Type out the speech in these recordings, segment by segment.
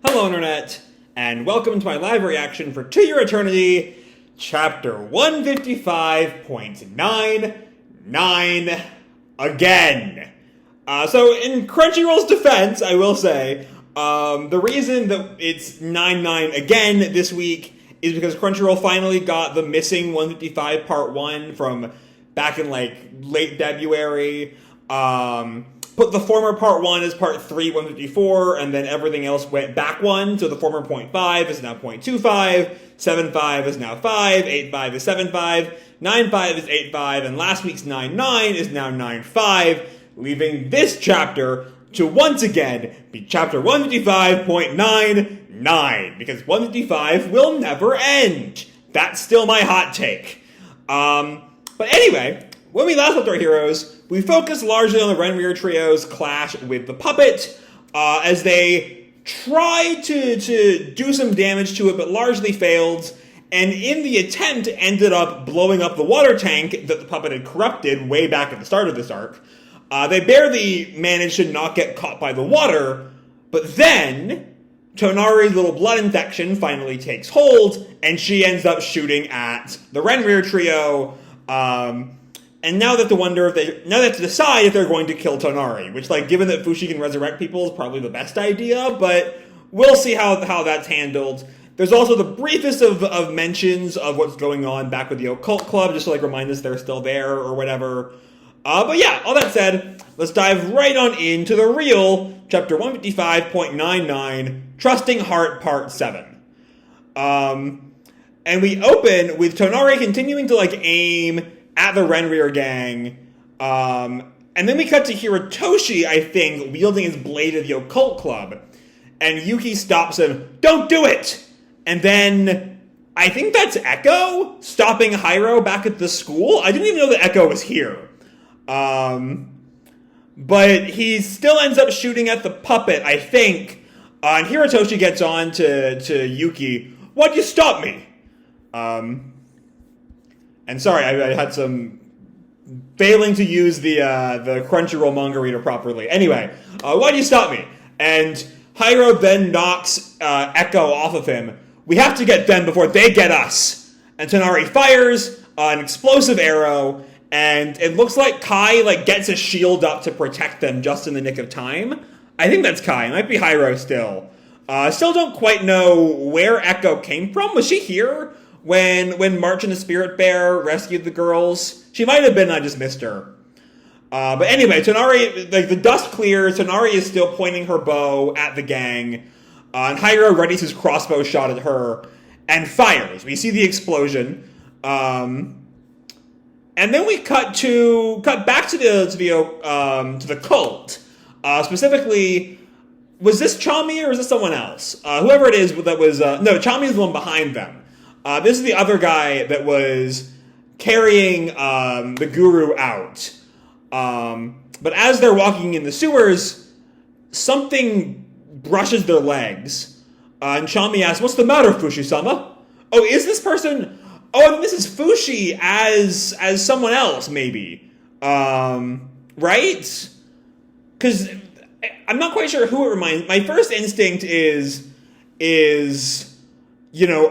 Hello, Internet, and welcome to my live reaction for To Your Eternity, Chapter 155.99 again. So, in Crunchyroll's defense, I will say, the reason that it's 99 again this week is because Crunchyroll finally got the missing 155 Part 1 from back in, late February. Put the former Part 1 as Part 3, 154, and then everything else went back one, so the former .5 is now .25, 7.5 is now 5, 8.5 is 7.5, 9.5 is 8.5, and last week's 9.9 is now 9.5, leaving this chapter to once again be Chapter 155.99, because 155 will never end. That's still my hot take. But anyway, when we last left our heroes, we focused largely on the Renrir Trio's clash with the puppet, as they tried to do some damage to it, but largely failed, and in the attempt ended up blowing up the water tank that the puppet had corrupted way back at the start of this arc. They barely managed to not get caught by the water, but then Tonari's little blood infection finally takes hold, and she ends up shooting at the Renrir Trio, and now they have to decide if they're going to kill Tonari, which, given that Fushi can resurrect people is probably the best idea, but we'll see how that's handled. There's also the briefest of mentions of what's going on back with the Occult Club, just to, remind us they're still there or whatever. But yeah, all that said, let's dive right on into the real Chapter 155.99, Trusting Heart Part 7. And we open with Tonari continuing to, aim at the Renrir gang, and then we cut to Hirotoshi, I think, wielding his blade of the Occult Club, and Yuki stops him, "Don't do it!" And then, I think that's Echo, stopping Hyro back at the school? I didn't even know that Echo was here. But he still ends up shooting at the puppet, I think, and Hirotoshi gets on to Yuki, "Why'd you stop me?" And sorry, I had some failing to use the Crunchyroll manga reader properly. Anyway, why do you stop me? And Hyro then knocks Echo off of him. "We have to get them before they get us." And Tonari fires an explosive arrow, and it looks like Kai gets a shield up to protect them just in the nick of time. I think that's Kai. It might be Hyro still. Still don't quite know where Echo came from. Was she here when March and the Spirit Bear rescued the girls? She might have been, I just missed her. But anyway, Tonari, the dust clears, Tonari is still pointing her bow at the gang, and Hyro readies his crossbow shot at her, and fires. We see the explosion, and then we cut back to the cult. Specifically, was this Chami or was this someone else? Whoever it is that was, no, Chami is the one behind them. This is the other guy that was carrying the guru out. But as they're walking in the sewers, something brushes their legs. And Chami asks, "What's the matter, Fushi-sama?" Oh, is this person... Oh, I mean, this is Fushi as someone else, maybe. Right? Because I'm not quite sure who it reminds... My first instinct is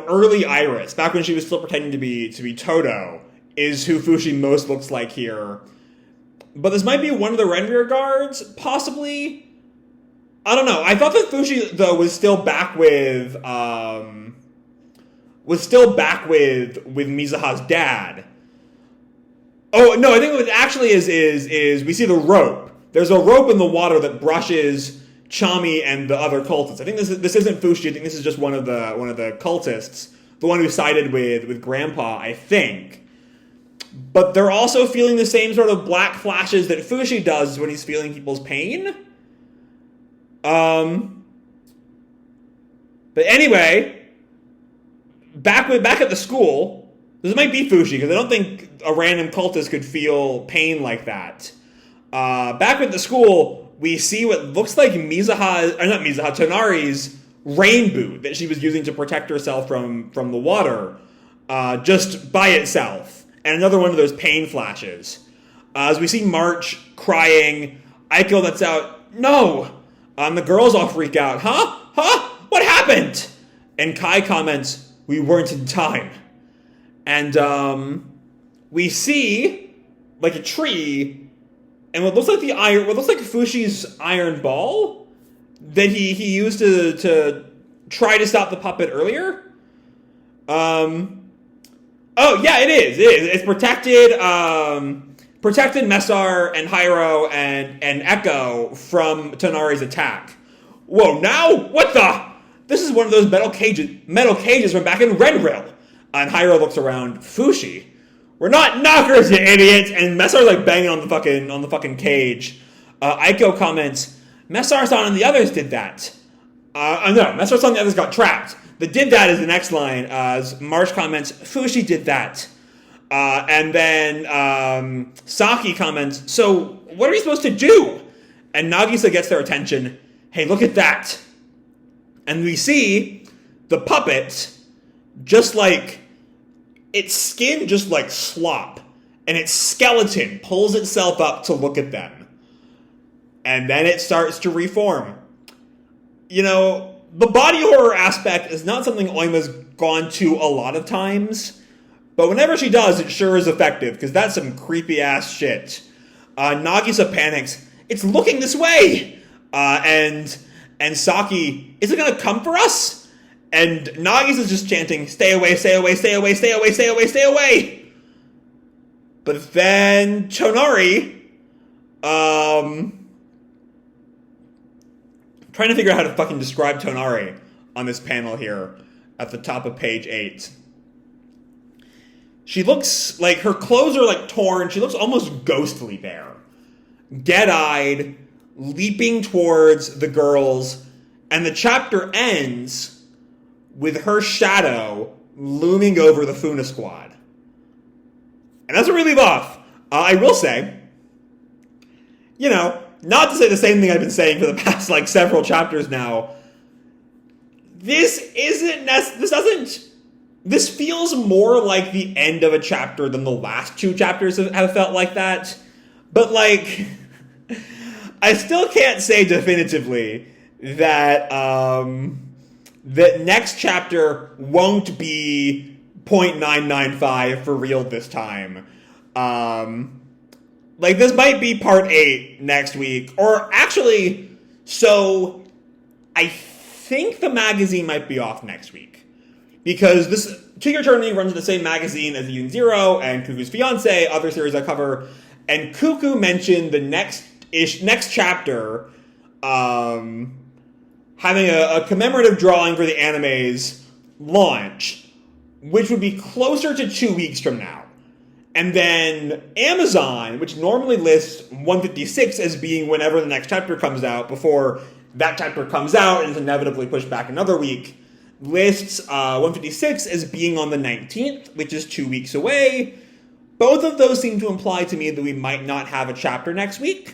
early Iris, back when she was still pretending to be Todo, is who Fushi most looks like here. But this might be one of the Renrir guards, possibly. I don't know. I thought that Fushi, though, was still back with Mizuha's dad. Oh no, I think what actually is we see the rope. There's a rope in the water that brushes Chami and the other cultists. I think this isn't Fushi. I think this is just one of the cultists, the one who sided with Grandpa, I think. But they're also feeling the same sort of black flashes that Fushi does when he's feeling people's pain. But anyway, back at the school, this might be Fushi because I don't think a random cultist could feel pain like that. Back at the school, we see what looks like Tonari's rain boot that she was using to protect herself from the water, just by itself. And another one of those pain flashes. As we see March crying, Aiko lets out, "No!" The girls all freak out. Huh? What happened? And Kai comments, we weren't in time. And we see like a tree and what looks like Fushi's iron ball that he used to try to stop the puppet earlier. Oh yeah, it is. It's protected Messar and Hyro and Echo from Tonari's attack. Whoa! Now what the? This is one of those metal cages from back in Red Rill. And Hyro looks around. Fushi, we're not knockers, you idiots! And Messar's like banging on the fucking cage. Echo comments, Messar-san and the others did that. No, Messar-san and the others got trapped. The did that is the next line. As Marsh comments, Fushi did that. And then Saki comments, so what are we supposed to do? And Nagisa gets their attention. Hey, look at that. And we see the puppet just like its skin just like slop. And its skeleton pulls itself up to look at them. And then it starts to reform. You know, the body horror aspect is not something Oima's gone to a lot of times, but whenever she does, it sure is effective, because that's some creepy-ass shit. Nagisa panics, it's looking this way! And Saki, is it gonna come for us? And Nagisa's just chanting, stay away, stay away, stay away, stay away, stay away, stay away! But then Tonari, trying to figure out how to fucking describe Tonari on this panel here at the top of page 8. She looks like her clothes are like torn. She looks almost ghostly there. Dead-eyed, leaping towards the girls, and the chapter ends with her shadow looming over the Funa squad. And that's a really buff. I will say, you know, not to say the same thing I've been saying for the past, like, several chapters now. This feels more like the end of a chapter than the last two chapters have felt like that. But, like, I still can't say definitively that, that next chapter won't be 0.995 for real this time. Like, this might be part 8 next week. Or, actually, so I think the magazine might be off next week. Because this To Your Eternity runs in the same magazine as Yun Zero and Cuckoo's Fiancé, other series I cover. And Cuckoo mentioned the next chapter having a commemorative drawing for the anime's launch, which would be closer to 2 weeks from now. And then Amazon, which normally lists 156 as being whenever the next chapter comes out, before that chapter comes out and is inevitably pushed back another week, lists 156 as being on the 19th, which is 2 weeks away. Both of those seem to imply to me that we might not have a chapter next week.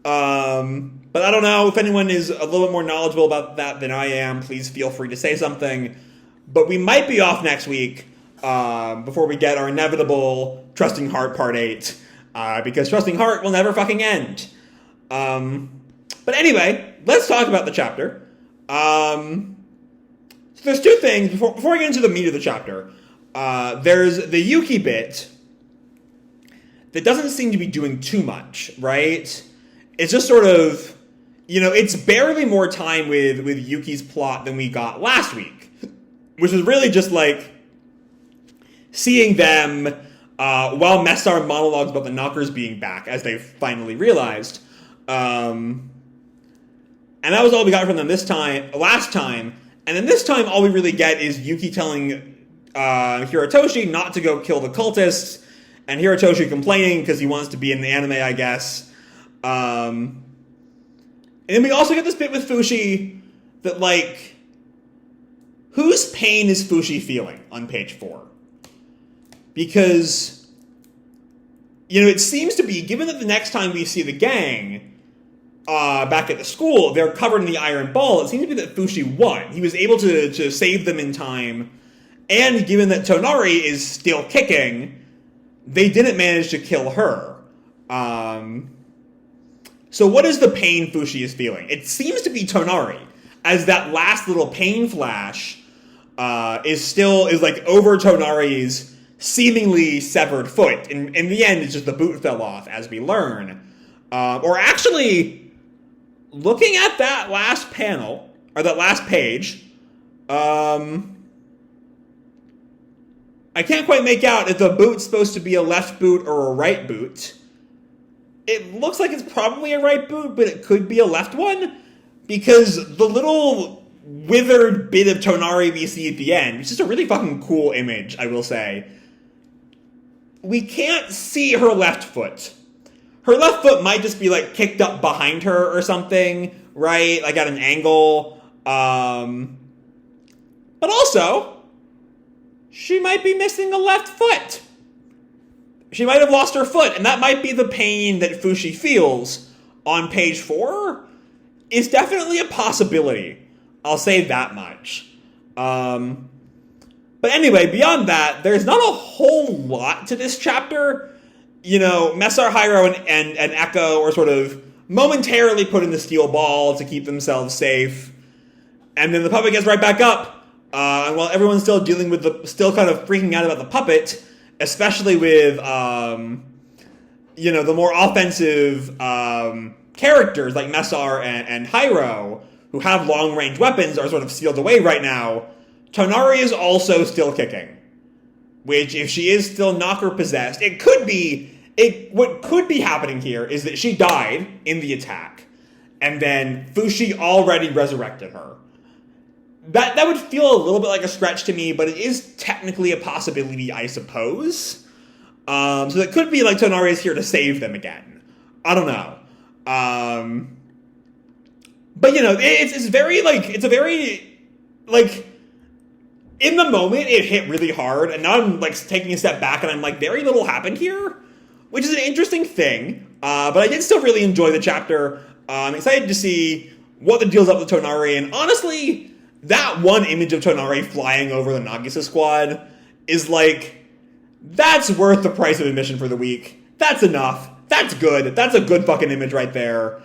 But I don't know. If anyone is a little bit more knowledgeable about that than I am, please feel free to say something. But we might be off next week. Before we get our inevitable Trusting Heart Part 8, because Trusting Heart will never fucking end. But anyway, let's talk about the chapter. So there's two things, before we get into the meat of the chapter. There's the Yuki bit that doesn't seem to be doing too much, right? It's just sort of, you know, it's barely more time with Yuki's plot than we got last week, which was really just like seeing them while Messar monologues about the Knockers being back, as they finally realized. And that was all we got from them last time. And then this time, all we really get is Yuki telling Hirotoshi not to go kill the cultists, and Hirotoshi complaining because he wants to be in the anime, I guess. And then we also get this bit with Fushi that, like, whose pain is Fushi feeling on page 4? Because, you know, it seems to be, given that the next time we see the gang back at the school, they're covered in the iron ball, it seems to be that Fushi won. He was able to save them in time, and given that Tonari is still kicking, they didn't manage to kill her. So what is the pain Fushi is feeling? It seems to be Tonari. as that last little pain flash is like over Tonari's seemingly severed foot. In the end, it's just the boot fell off, as we learn. Or actually, looking at that last panel, or that last page, I can't quite make out if the boot's supposed to be a left boot or a right boot. It looks like it's probably a right boot, but it could be a left one, because the little withered bit of Tonari we see at the end, which is a really fucking cool image, I will say. We can't see her left foot. Her left foot might just be, like, kicked up behind her or something, right? Like, at an angle. But also, she might be missing a left foot. She might have lost her foot, and that might be the pain that Fushi feels on page 4. Is definitely a possibility. I'll say that much. But anyway, beyond that, there's not a whole lot to this chapter. You know, Messar, Hyro, and Echo are sort of momentarily put in the steel ball to keep themselves safe. And then the puppet gets right back up. And while everyone's still dealing with still kind of freaking out about the puppet, especially with, you know, the more offensive characters like Messar and Hyro, who have long-range weapons, are sort of sealed away right now, Tonari is also still kicking. Which, if she is still knocker-possessed, what could be happening here is that she died in the attack, and then Fushi already resurrected her. That would feel a little bit like a stretch to me, but it is technically a possibility, I suppose. So it could be like Tonari is here to save them again. I don't know. But, you know, it's very, like, it's a very, like, in the moment, it hit really hard, and now I'm, like, taking a step back, and I'm like, very little happened here, which is an interesting thing, but I did still really enjoy the chapter. I'm excited to see what the deal's up with Tonari, and honestly, that one image of Tonari flying over the Nagisa squad is, like, that's worth the price of admission for the week. That's enough. That's good. That's a good fucking image right there.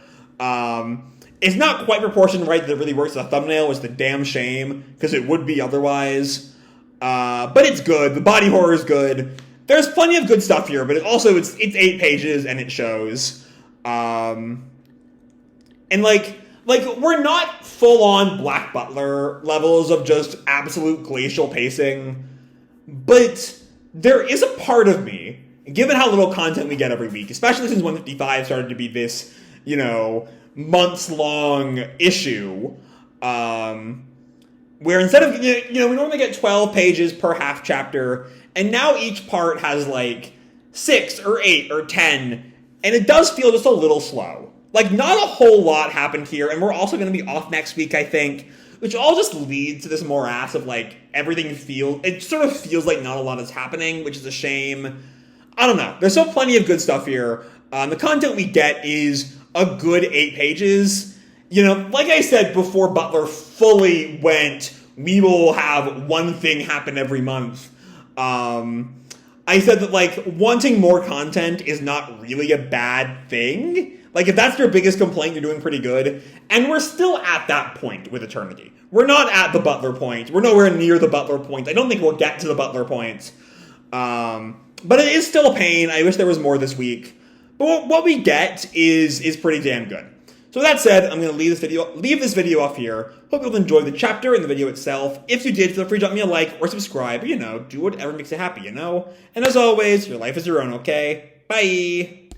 It's not quite proportioned right that it really works as a thumbnail, which is a damn shame, because it would be otherwise. But it's good. The body horror is good. There's plenty of good stuff here, but it's 8 pages, and it shows. And, like, we're not full-on Black Butler levels of just absolute glacial pacing, but there is a part of me, given how little content we get every week, especially since 155 started to be this, you know, months-long issue, where instead of, you know, we normally get 12 pages per half chapter, and now each part has, like, 6 or 8 or 10, and it does feel just a little slow. Like, not a whole lot happened here, and we're also going to be off next week, I think, which all just leads to this morass of, like, it sort of feels like not a lot is happening, which is a shame. I don't know. There's still plenty of good stuff here. The content we get is a good 8 pages. You know, like I said before Butler fully went, we will have one thing happen every month. I said that, like, wanting more content is not really a bad thing. Like, if that's your biggest complaint, you're doing pretty good. And we're still at that point with Eternity. We're not at the Butler point. We're nowhere near the Butler point. I don't think we'll get to the Butler point. But it is still a pain. I wish there was more this week. But what we get is pretty damn good. So with that said, I'm going to leave this video off here. Hope you'll enjoy the chapter and the video itself. If you did, feel free to drop me a like or subscribe. You know, do whatever makes you happy, you know? And as always, your life is your own, okay? Bye!